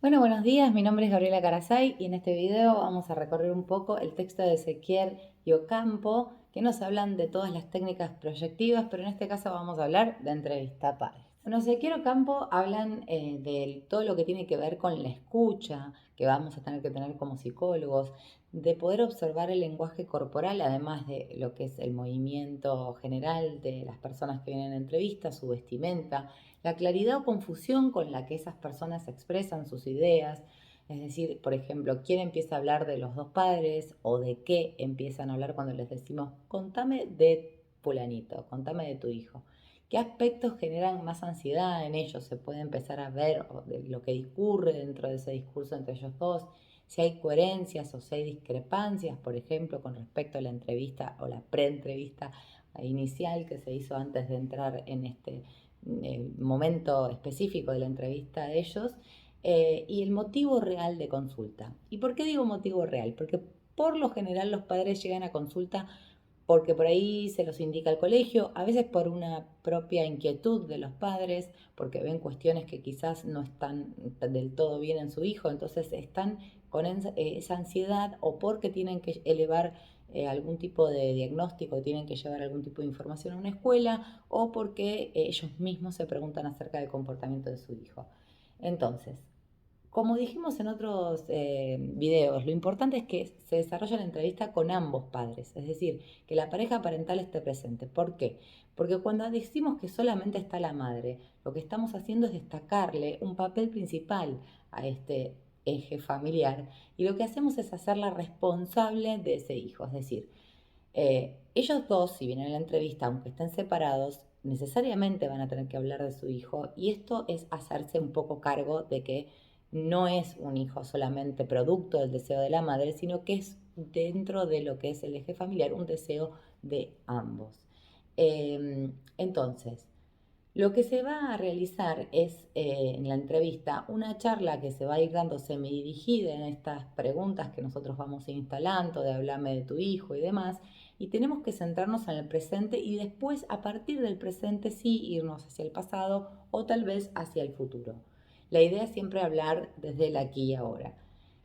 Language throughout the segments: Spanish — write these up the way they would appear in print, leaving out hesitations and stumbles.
Bueno, buenos días, mi nombre es Gabriela Carasay y en este video vamos a recorrer un poco el texto de Ezequiel y Ocampo que nos hablan de todas las técnicas proyectivas, pero en este caso vamos a hablar de entrevista a padres. Bueno, Ezequiel y Ocampo hablan de todo lo que tiene que ver con la escucha que vamos a tener que tener como psicólogos, de poder observar el lenguaje corporal, además de lo que es el movimiento general de las personas que vienen a entrevista, su vestimenta, la claridad o confusión con la que esas personas expresan sus ideas, es decir, por ejemplo, quién empieza a hablar de los dos padres o de qué empiezan a hablar cuando les decimos, contame de fulanito, contame de tu hijo. ¿Qué aspectos generan más ansiedad en ellos? Se puede empezar a ver de lo que discurre dentro de ese discurso entre ellos dos, si hay coherencias o si hay discrepancias, por ejemplo, con respecto a la entrevista o la pre-entrevista inicial que se hizo antes de entrar en este el momento específico de la entrevista de ellos y el motivo real de consulta. ¿Y por qué digo motivo real? Porque por lo general los padres llegan a consulta porque por ahí se los indica el colegio, a veces por una propia inquietud de los padres, porque ven cuestiones que quizás no están del todo bien en su hijo, entonces están con esa ansiedad o porque tienen que elevar algún tipo de diagnóstico, tienen que llevar algún tipo de información a una escuela o porque ellos mismos se preguntan acerca del comportamiento de su hijo. Entonces, como dijimos en otros videos, lo importante es que se desarrolle la entrevista con ambos padres, es decir, que la pareja parental esté presente. ¿Por qué? Porque cuando decimos que solamente está la madre, lo que estamos haciendo es destacarle un papel principal a este eje familiar y lo que hacemos es hacerla responsable de ese hijo, es decir, ellos dos, si vienen a la entrevista, aunque estén separados, necesariamente van a tener que hablar de su hijo y esto es hacerse un poco cargo de que no es un hijo solamente producto del deseo de la madre, sino que es dentro de lo que es el eje familiar un deseo de ambos. Entonces, lo que se va a realizar es en la entrevista una charla que se va a ir dando semidirigida en estas preguntas que nosotros vamos instalando, de hablarme de tu hijo y demás, y tenemos que centrarnos en el presente y después a partir del presente sí irnos hacia el pasado o tal vez hacia el futuro. La idea es siempre hablar desde el aquí y ahora.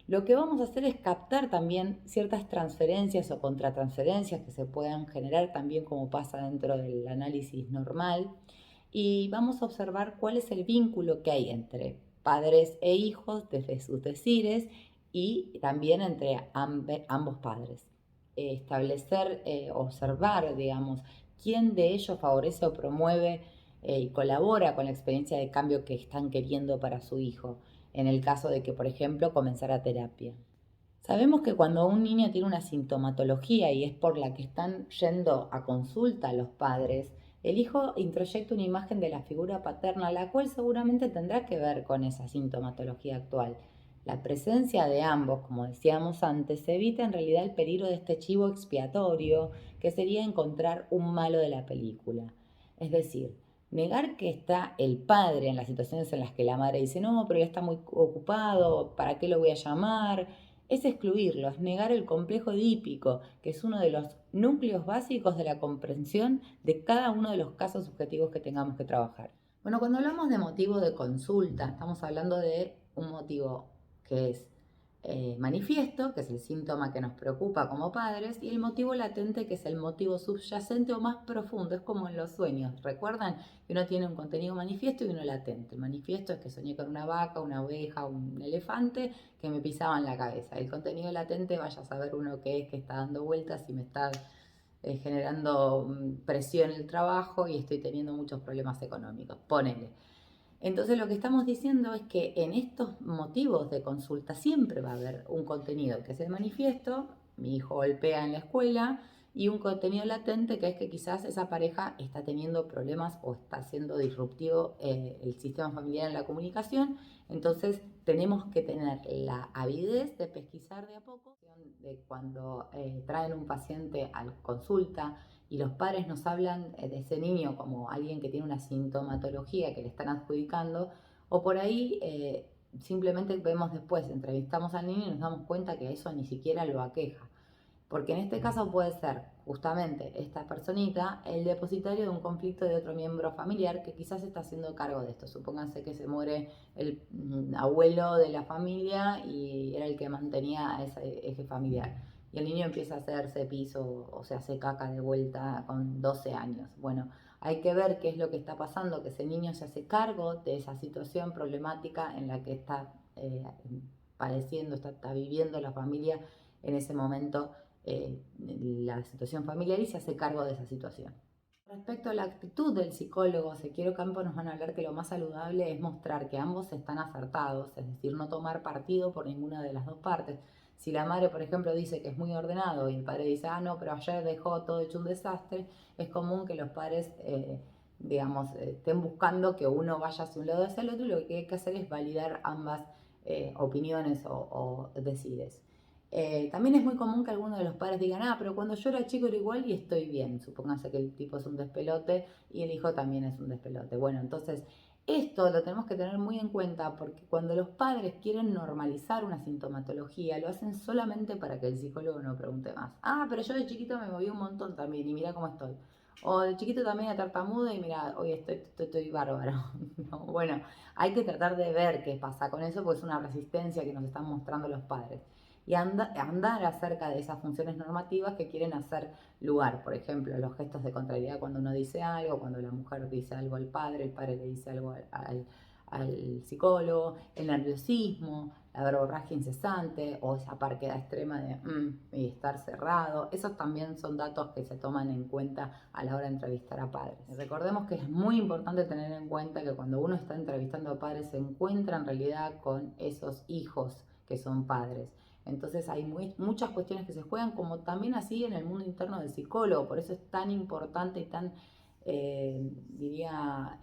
Lo que vamos a hacer es captar también ciertas transferencias o contratransferencias que se puedan generar también como pasa dentro del análisis normal y vamos a observar cuál es el vínculo que hay entre padres e hijos desde sus decires y también entre ambos padres. Establecer, observar, digamos, quién de ellos favorece o promueve y colabora con la experiencia de cambio que están queriendo para su hijo, en el caso de que, por ejemplo, comenzara terapia. Sabemos que cuando un niño tiene una sintomatología y es por la que están yendo a consulta los padres, el hijo introyecta una imagen de la figura paterna, la cual seguramente tendrá que ver con esa sintomatología actual. La presencia de ambos, como decíamos antes, evita en realidad el peligro de este chivo expiatorio, que sería encontrar un malo de la película. Es decir, negar que está el padre en las situaciones en las que la madre dice, no, pero él está muy ocupado, ¿para qué lo voy a llamar? Es excluirlo, es negar el complejo edípico, que es uno de los núcleos básicos de la comprensión de cada uno de los casos subjetivos que tengamos que trabajar. Bueno, cuando hablamos de motivo de consulta, estamos hablando de un motivo que es manifiesto, que es el síntoma que nos preocupa como padres, y el motivo latente, que es el motivo subyacente o más profundo. Es como en los sueños. ¿Recuerdan que uno tiene un contenido manifiesto y uno latente? El manifiesto es que soñé con una vaca, una oveja, un elefante que me pisaban la cabeza. El contenido latente, vaya a saber uno qué es, que está dando vueltas y me está generando presión en el trabajo y estoy teniendo muchos problemas económicos. Ponele. Entonces lo que estamos diciendo es que en estos motivos de consulta siempre va a haber un contenido que es el manifiesto, mi hijo golpea en la escuela, y un contenido latente que es que quizás esa pareja está teniendo problemas o está siendo disruptivo el sistema familiar en la comunicación. Entonces tenemos que tener la avidez de pesquisar de a poco, de cuando traen un paciente a consulta y los padres nos hablan de ese niño como alguien que tiene una sintomatología que le están adjudicando, o por ahí simplemente vemos después, entrevistamos al niño y nos damos cuenta que eso ni siquiera lo aqueja. Porque en este caso puede ser justamente esta personita el depositario de un conflicto de otro miembro familiar que quizás está haciendo cargo de esto. Supónganse que se muere el abuelo de la familia y era el que mantenía ese eje familiar. Y el niño empieza a hacerse piso o se hace caca de vuelta con 12 años. Bueno, hay que ver qué es lo que está pasando, que ese niño se hace cargo de esa situación problemática en la que está padeciendo, está viviendo la familia en ese momento, la situación familiar, y se hace cargo de esa situación. Respecto a la actitud del psicólogo, Ezequiel Ocampo nos van a hablar que lo más saludable es mostrar que ambos están acertados, es decir, no tomar partido por ninguna de las dos partes. Si la madre, por ejemplo, dice que es muy ordenado y el padre dice, ah, no, pero ayer dejó todo hecho un desastre, es común que los padres, digamos, estén buscando que uno vaya hacia un lado o hacia el otro, y lo que hay que hacer es validar ambas opiniones o decides. También es muy común que algunos de los padres digan, ah, pero cuando yo era chico era igual y estoy bien. Supóngase que el tipo es un despelote y el hijo también es un despelote. Bueno, entonces esto lo tenemos que tener muy en cuenta, porque cuando los padres quieren normalizar una sintomatología, lo hacen solamente para que el psicólogo no pregunte más. Ah, pero yo de chiquito me moví un montón también y mira cómo estoy. O de chiquito también era tartamudo y mira, hoy estoy bárbaro. No, bueno, hay que tratar de ver qué pasa con eso, porque es una resistencia que nos están mostrando los padres. Y andar acerca de esas funciones normativas que quieren hacer lugar. Por ejemplo, los gestos de contrariedad cuando uno dice algo, cuando la mujer dice algo al padre, el padre le dice algo al psicólogo, el nerviosismo, la verborragia incesante o esa parquedad extrema de y estar cerrado. Esos también son datos que se toman en cuenta a la hora de entrevistar a padres. Recordemos que es muy importante tener en cuenta que cuando uno está entrevistando a padres se encuentra en realidad con esos hijos que son padres. Entonces hay muchas cuestiones que se juegan, como también así en el mundo interno del psicólogo. Por eso es tan importante y tan, diría,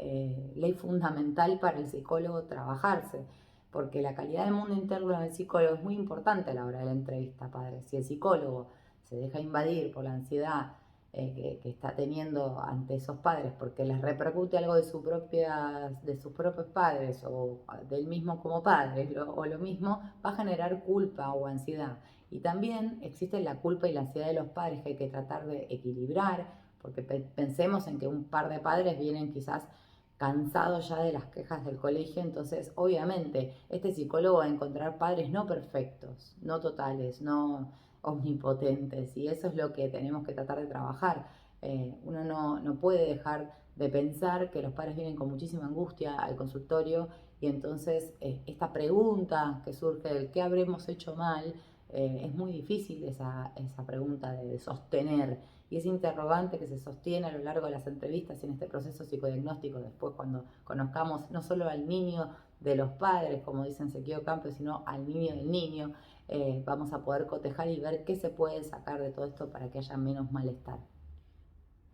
ley fundamental para el psicólogo trabajarse, porque la calidad del mundo interno del psicólogo es muy importante a la hora de la entrevista, padre. Si el psicólogo se deja invadir por la ansiedad que está teniendo ante esos padres, porque les repercute algo de sus propios padres o del mismo como padres, o lo mismo, va a generar culpa o ansiedad. Y también existe la culpa y la ansiedad de los padres que hay que tratar de equilibrar, porque pensemos en que un par de padres vienen quizás cansados ya de las quejas del colegio. Entonces obviamente este psicólogo va a encontrar padres no perfectos, no totales, no omnipotentes, y eso es lo que tenemos que tratar de trabajar. Uno no puede dejar de pensar que los padres vienen con muchísima angustia al consultorio, y entonces esta pregunta que surge del qué habremos hecho mal, es muy difícil esa pregunta de sostener, y ese interrogante que se sostiene a lo largo de las entrevistas y en este proceso psicodiagnóstico, después cuando conozcamos no solo al niño de los padres, como dicen Ezequiel Ocampo, sino al niño del niño, vamos a poder cotejar y ver qué se puede sacar de todo esto para que haya menos malestar.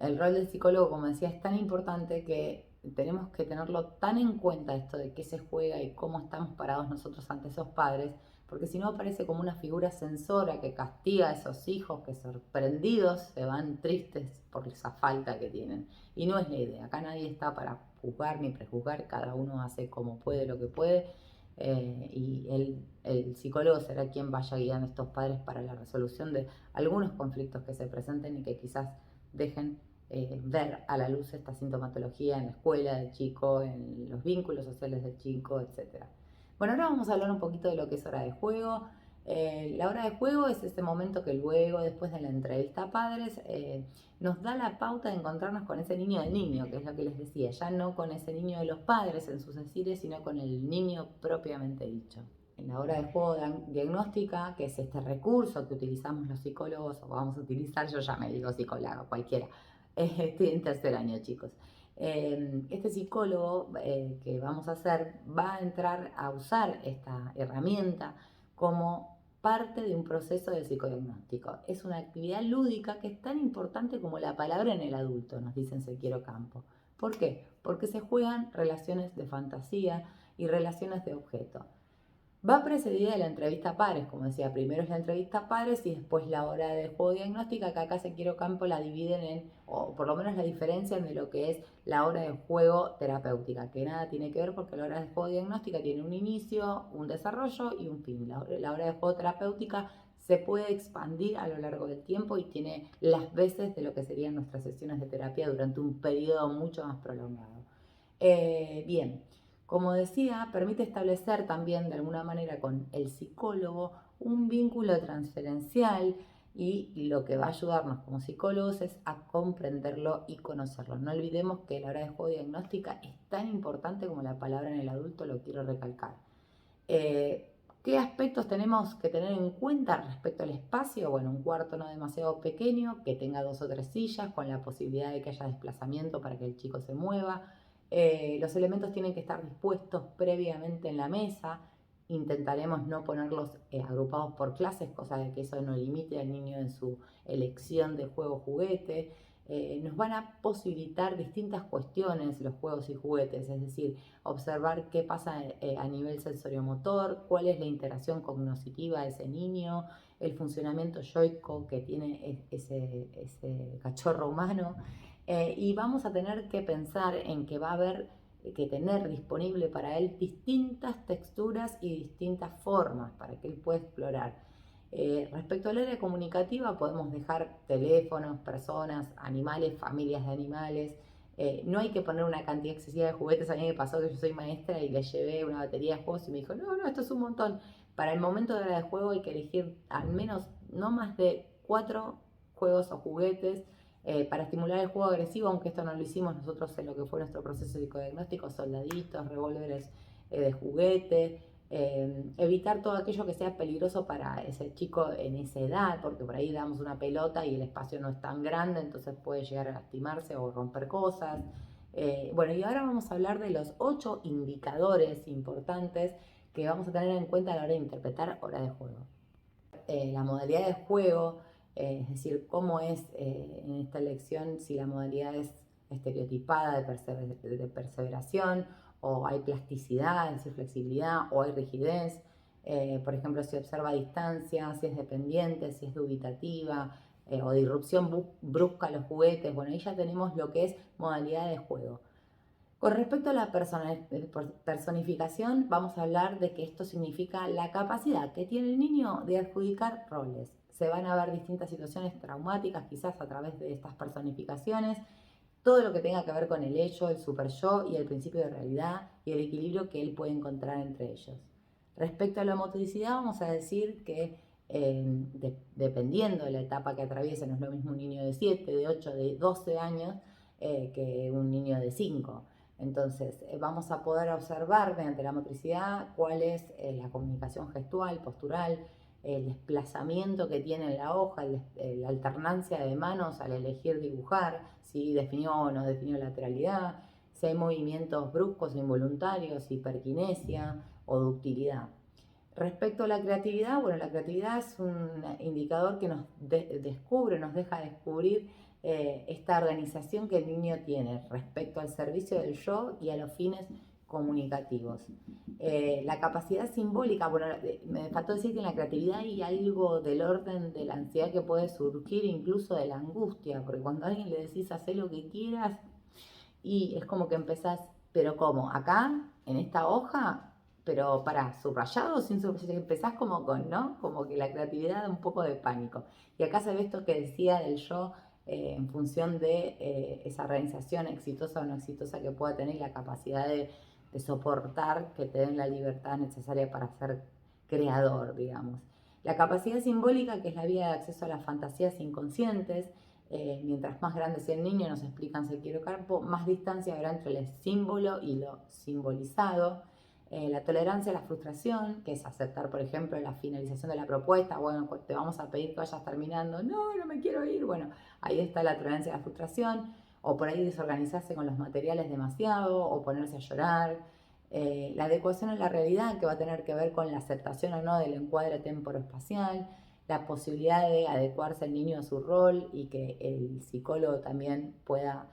El rol del psicólogo, como decía, es tan importante que tenemos que tenerlo tan en cuenta, esto de qué se juega y cómo estamos parados nosotros ante esos padres, porque si no aparece como una figura censora que castiga a esos hijos que, sorprendidos, se van tristes por esa falta que tienen. Y no es la idea. Acá nadie está para juzgar ni prejuzgar, cada uno hace como puede lo que puede, y el psicólogo será quien vaya guiando a estos padres para la resolución de algunos conflictos que se presenten y que quizás dejen ver a la luz esta sintomatología en la escuela del chico, en los vínculos sociales del chico, etc. Bueno, ahora vamos a hablar un poquito de lo que es hora de juego. La hora de juego es ese momento que luego, después de la entrevista a padres, nos da la pauta de encontrarnos con ese niño del niño, que es lo que les decía, ya no con ese niño de los padres en sus decires, sino con el niño propiamente dicho. En la hora de juego diagnóstica, que es este recurso que utilizamos los psicólogos, o vamos a utilizar, yo ya me digo psicóloga, cualquiera. Estoy en tercer año, chicos. Este psicólogo que vamos a hacer va a entrar a usar esta herramienta como parte de un proceso de psicodiagnóstico. Es una actividad lúdica que es tan importante como la palabra en el adulto, nos dicen Ezequiel Ocampo. ¿Por qué? Porque se juegan relaciones de fantasía y relaciones de objeto. Va precedida de la entrevista a pares, como decía, primero es la entrevista a pares y después la hora de juego diagnóstica, que acá Ezequiel Ocampo la dividen en, o por lo menos la diferencian de lo que es la hora de juego terapéutica, que nada tiene que ver, porque la hora de juego diagnóstica tiene un inicio, un desarrollo y un fin. La hora de juego terapéutica se puede expandir a lo largo del tiempo y tiene las veces de lo que serían nuestras sesiones de terapia durante un periodo mucho más prolongado. Bien, como decía, permite establecer también de alguna manera con el psicólogo un vínculo transferencial y lo que va a ayudarnos como psicólogos es a comprenderlo y conocerlo. No olvidemos que la hora de juego diagnóstica es tan importante como la palabra en el adulto, lo quiero recalcar. ¿Qué aspectos tenemos que tener en cuenta respecto al espacio? Bueno, un cuarto no demasiado pequeño, que tenga 2 o 3 sillas, con la posibilidad de que haya desplazamiento para que el chico se mueva. Los elementos tienen que estar dispuestos previamente en la mesa. Intentaremos no ponerlos agrupados por clases, cosa de que eso no limite al niño en su elección de juego o juguete. Nos van a posibilitar distintas cuestiones los juegos y juguetes, es decir, observar qué pasa a nivel sensoriomotor, cuál es la interacción cognitiva de ese niño, el funcionamiento yoico que tiene ese cachorro humano. Y vamos a tener que pensar en que va a haber que tener disponible para él distintas texturas y distintas formas para que él pueda explorar. Respecto al área comunicativa, podemos dejar teléfonos, personas, animales, familias de animales. No hay que poner una cantidad excesiva de juguetes. A mí me pasó que yo soy maestra y le llevé una batería de juegos y me dijo, no, esto es un montón. Para el momento de hora de juego hay que elegir al menos no más de 4 juegos o juguetes para estimular el juego agresivo, aunque esto no lo hicimos nosotros en lo que fue nuestro proceso psicodiagnóstico, soldaditos, revólveres de juguete. Evitar todo aquello que sea peligroso para ese chico en esa edad, porque por ahí damos una pelota y el espacio no es tan grande, entonces puede llegar a lastimarse o romper cosas. Bueno, y ahora vamos a hablar de los 8 indicadores importantes que vamos a tener en cuenta a la hora de interpretar hora de juego. La modalidad de juego, es decir, cómo es en esta lección, si la modalidad es estereotipada de perseveración, o hay plasticidad, es decir, flexibilidad, o hay rigidez. Por ejemplo, si observa distancia, si es dependiente, si es dubitativa, o de irrupción brusca a los juguetes. Bueno, ahí ya tenemos lo que es modalidad de juego. Con respecto a la personificación, vamos a hablar de que esto significa la capacidad que tiene el niño de adjudicar roles. Se van a ver distintas situaciones traumáticas quizás a través de estas personificaciones, todo lo que tenga que ver con el ello, el super yo y el principio de realidad y el equilibrio que él puede encontrar entre ellos. Respecto a la motricidad, vamos a decir que dependiendo de la etapa que atraviese, no es lo mismo un niño de 7, de 8, de 12 años que un niño de 5. Entonces, vamos a poder observar mediante la motricidad cuál es la comunicación gestual, postural, el desplazamiento que tiene en la hoja, la alternancia de manos al elegir dibujar, si definió o no definió lateralidad, si hay movimientos bruscos o involuntarios, hiperquinesia o ductilidad. Respecto a la creatividad, bueno, la creatividad es un indicador que nos nos deja descubrir esta organización que el niño tiene respecto al servicio del yo y a los fines comunicativos. La capacidad simbólica, bueno, me faltó decir que en la creatividad hay algo del orden de la ansiedad que puede surgir, incluso de la angustia, porque cuando a alguien le decís hacer lo que quieras y es como que empezás, pero ¿cómo? Acá, en esta hoja, pero para subrayado, sin subrayado, empezás como con, ¿no? Como que la creatividad da un poco de pánico. Y acá se ve esto que decía del yo en función de esa organización exitosa o no exitosa que pueda tener y la capacidad de soportar que te den la libertad necesaria para ser creador, digamos. La capacidad simbólica, que es la vía de acceso a las fantasías inconscientes, mientras más grande sea el niño, nos explican Sequeiro Campo, más distancia habrá entre el símbolo y lo simbolizado. La tolerancia a la frustración, que es aceptar, por ejemplo, la finalización de la propuesta. Bueno, te vamos a pedir que vayas terminando. No, no me quiero ir. Bueno, ahí está la tolerancia a la frustración. O por ahí desorganizarse con los materiales demasiado, o ponerse a llorar. La adecuación a la realidad, que va a tener que ver con la aceptación o no del encuadre temporoespacial, la posibilidad de adecuarse el niño a su rol y que el psicólogo también pueda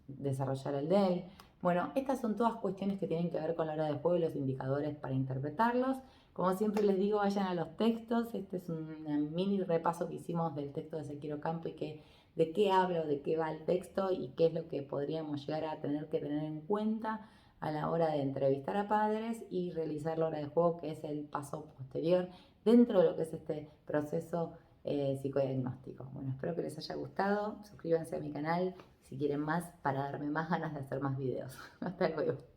desarrollar el de él. Bueno, estas son todas cuestiones que tienen que ver con la hora de juego y los indicadores para interpretarlos. Como siempre les digo, vayan a los textos. Este es un mini repaso que hicimos del texto de Sequeiro Campo y de qué hablo, de qué va el texto y qué es lo que podríamos llegar a tener que tener en cuenta a la hora de entrevistar a padres y realizar la hora de juego, que es el paso posterior dentro de lo que es este proceso psicodiagnóstico. Bueno, espero que les haya gustado. Suscríbanse a mi canal si quieren más para darme más ganas de hacer más videos. Hasta luego.